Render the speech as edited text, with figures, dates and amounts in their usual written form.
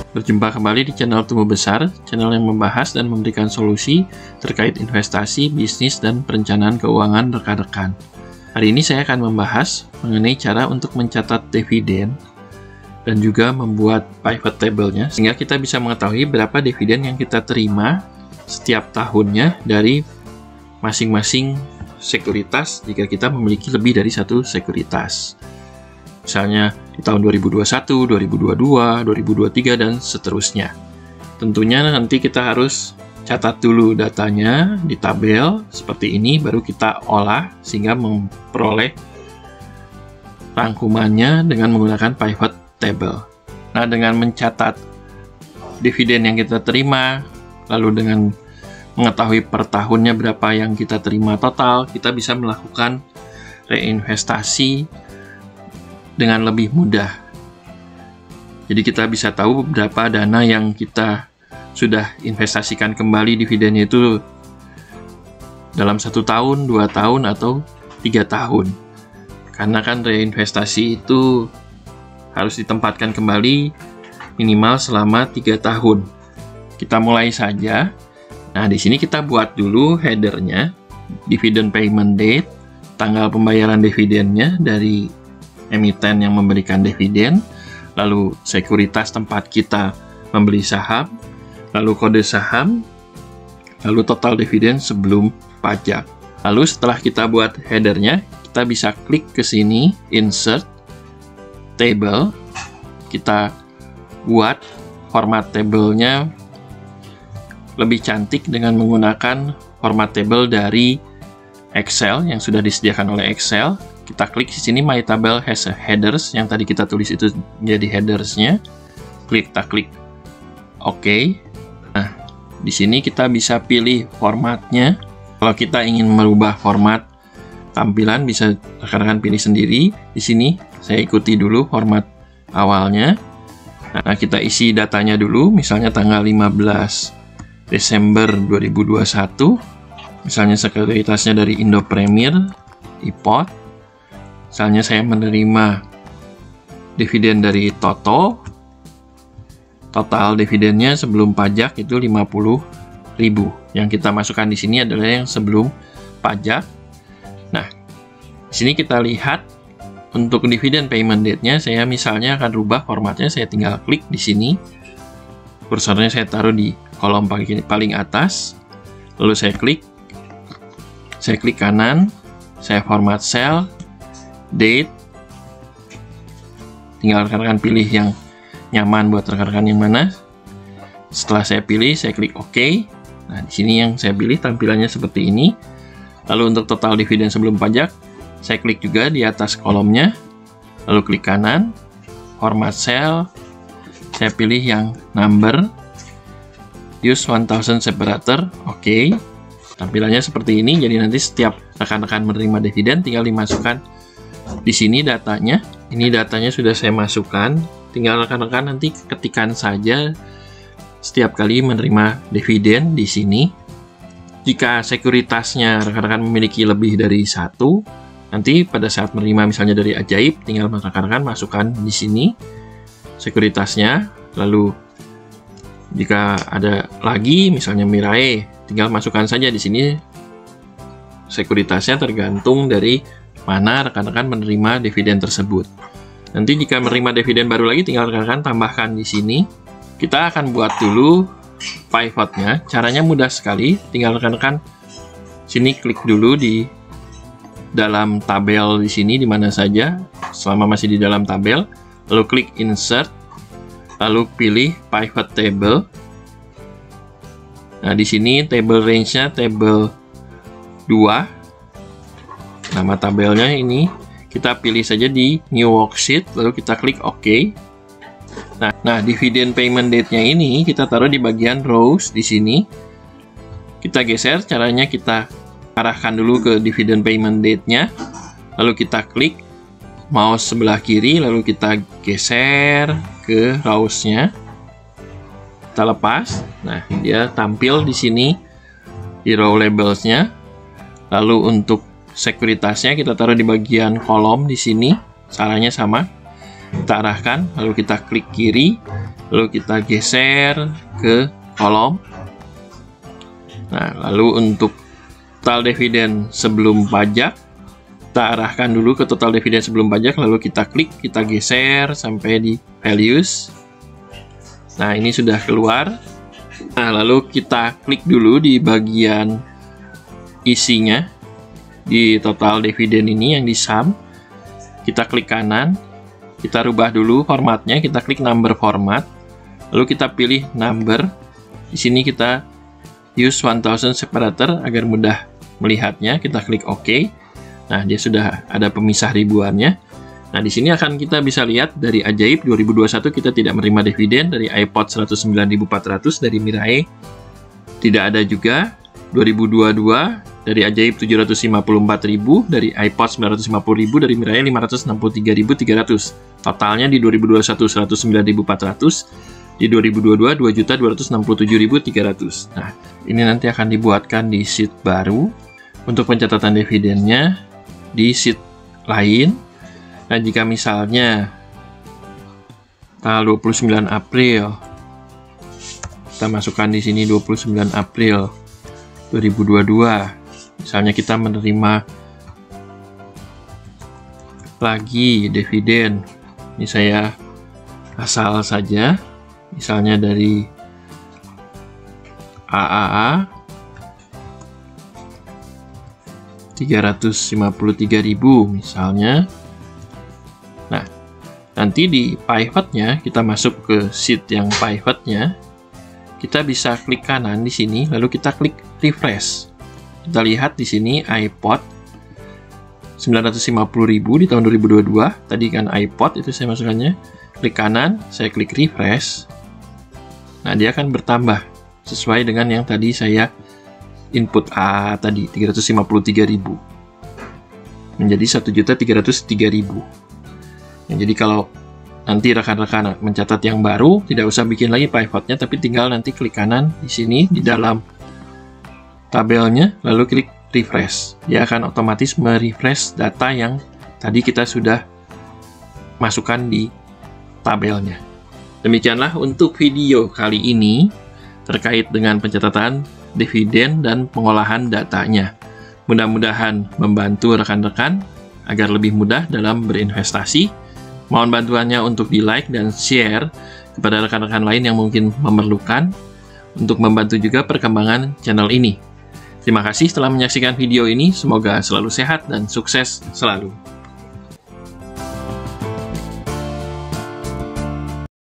Berjumpa kembali di channel Tumbuh Besar, channel yang membahas dan memberikan solusi terkait investasi, bisnis, dan perencanaan keuangan rekan-rekan. Hari ini saya akan membahas mengenai cara untuk mencatat dividen dan juga membuat pivot table-nya, sehingga kita bisa mengetahui berapa dividen yang kita terima setiap tahunnya dari masing-masing sekuritas jika kita memiliki lebih dari satu sekuritas. Misalnya di tahun 2021, 2022, 2023, dan seterusnya. Tentunya nanti kita harus catat dulu datanya di tabel seperti ini, baru kita olah sehingga memperoleh rangkumannya dengan menggunakan pivot table. Nah, dengan mencatat dividen yang kita terima, lalu dengan mengetahui per tahunnya berapa yang kita terima total, kita bisa melakukan reinvestasi dengan lebih mudah. Jadi kita bisa tahu berapa dana yang kita sudah investasikan kembali dividennya itu dalam 1 tahun, 2 tahun, atau 3 tahun. Karena kan reinvestasi itu harus ditempatkan kembali minimal selama 3 tahun. Kita mulai saja. Nah, di sini kita buat dulu headernya, dividend payment date, tanggal pembayaran dividennya dari emiten yang memberikan dividen, lalu sekuritas tempat kita membeli saham, lalu kode saham, lalu total dividen sebelum pajak. Lalu setelah kita buat headernya, kita bisa klik ke sini, insert table. Kita buat format tabelnya lebih cantik dengan menggunakan format table dari Excel yang sudah disediakan oleh Excel. Kita klik di sini My Table has a headers, yang tadi kita tulis itu jadi headersnya. Kita klik OK. Nah, di sini kita bisa pilih formatnya. Kalau kita ingin merubah format tampilan, bisa rekan-rekan pilih sendiri. Di sini saya ikuti dulu format awalnya. Nah, kita isi datanya dulu, misalnya tanggal 15 Desember 2021. Misalnya sekuritasnya dari Indo Premier, IPOT. Misalnya saya menerima dividen dari Toto, total dividennya sebelum pajak itu 50.000. Yang kita masukkan di sini adalah yang sebelum pajak. Nah, di sini kita lihat untuk dividen payment date-nya, saya misalnya akan rubah formatnya, saya tinggal klik di sini. Kursornya saya taruh di kolom paling atas, lalu saya klik kanan, saya format cell, date, tinggal rekan-rekan pilih yang nyaman buat rekan-rekan yang mana. Setelah saya pilih, saya klik OK. Nah, di sini yang saya pilih tampilannya seperti ini. Lalu untuk total dividen sebelum pajak, saya klik juga di atas kolomnya, lalu klik kanan, format cell, saya pilih yang number, use 1000 separator, OK. Tampilannya seperti ini, jadi nanti setiap rekan-rekan menerima dividen tinggal dimasukkan di sini datanya. Ini datanya sudah saya masukkan, tinggal rekan-rekan nanti ketikkan saja setiap kali menerima dividen di sini. Jika sekuritasnya rekan-rekan memiliki lebih dari satu, nanti pada saat menerima misalnya dari Ajaib, tinggal rekan-rekan masukkan di sini sekuritasnya. Lalu jika ada lagi misalnya Mirae, tinggal masukkan saja di sini sekuritasnya, tergantung dari mana rekan-rekan menerima dividen tersebut. Nanti jika menerima dividen baru lagi, tinggal rekan-rekan tambahkan di sini. Kita akan buat dulu pivotnya. Caranya mudah sekali, tinggal rekan-rekan sini klik dulu di dalam tabel di sini, di mana saja selama masih di dalam tabel, lalu klik insert, lalu pilih pivot table. Nah, di sini table range-nya table 2. Nama tabelnya ini kita pilih saja di new worksheet, lalu kita klik OK. Nah, dividen payment date-nya ini kita taruh di bagian rows di sini. Kita geser, caranya kita arahkan dulu ke dividen payment date-nya, lalu kita klik mouse sebelah kiri, lalu kita geser ke rows-nya. Kita lepas. Nah, dia tampil di sini di row labels-nya. Lalu untuk sekuritasnya kita taruh di bagian kolom di sini, caranya sama. Kita arahkan, lalu kita klik kiri, lalu kita geser ke kolom. Nah, lalu untuk total dividen sebelum pajak, kita arahkan dulu ke total dividen sebelum pajak, lalu kita klik, kita geser sampai di values. Nah, ini sudah keluar. Nah, lalu kita klik dulu di bagian isinya, di total dividen ini yang di sum. Kita klik kanan, kita rubah dulu formatnya, kita klik number format, lalu kita pilih number. Di sini kita use 1000 separator agar mudah melihatnya. Kita klik OK. Nah, dia sudah ada pemisah ribuannya. Nah, di sini akan kita bisa lihat dari Ajaib 2021 kita tidak menerima dividen, dari iPod 109.400, dari Mirai tidak ada juga. 2022 dari Ajaib 754.000, dari iPod 950.000, dari Mirai 563.300. Totalnya di 2021 109.400, di 2022 2.267.300. Nah, ini nanti akan dibuatkan di sheet baru untuk pencatatan dividennya di sheet lain. Nah, jika misalnya tanggal 29 April, kita masukkan di sini 29 April 2022, misalnya kita menerima lagi dividen, ini saya asal saja, misalnya dari AAA 353.000 misalnya. Nah, nanti di pivotnya kita masuk ke sheet yang pivotnya, kita bisa klik kanan di sini, lalu kita klik refresh. Kita lihat di sini iPod 950.000 di tahun 2022. Tadi kan iPod itu saya masukkannya. Klik kanan, saya klik refresh. Nah, dia akan bertambah sesuai dengan yang tadi saya input A tadi, 353.000 menjadi 1.303.000. Nah, jadi kalau nanti rekan-rekan mencatat yang baru, tidak usah bikin lagi pivotnya, tapi tinggal nanti klik kanan di sini di dalam tabelnya, lalu klik refresh. Dia akan otomatis merefresh data yang tadi kita sudah masukkan di tabelnya. Demikianlah untuk video kali ini terkait dengan pencatatan dividen dan pengolahan datanya. Mudah-mudahan membantu rekan-rekan agar lebih mudah dalam berinvestasi. Mohon bantuannya untuk di-like dan share kepada rekan-rekan lain yang mungkin memerlukan untuk membantu juga perkembangan channel ini. Terima kasih telah menyaksikan video ini. Semoga selalu sehat dan sukses selalu.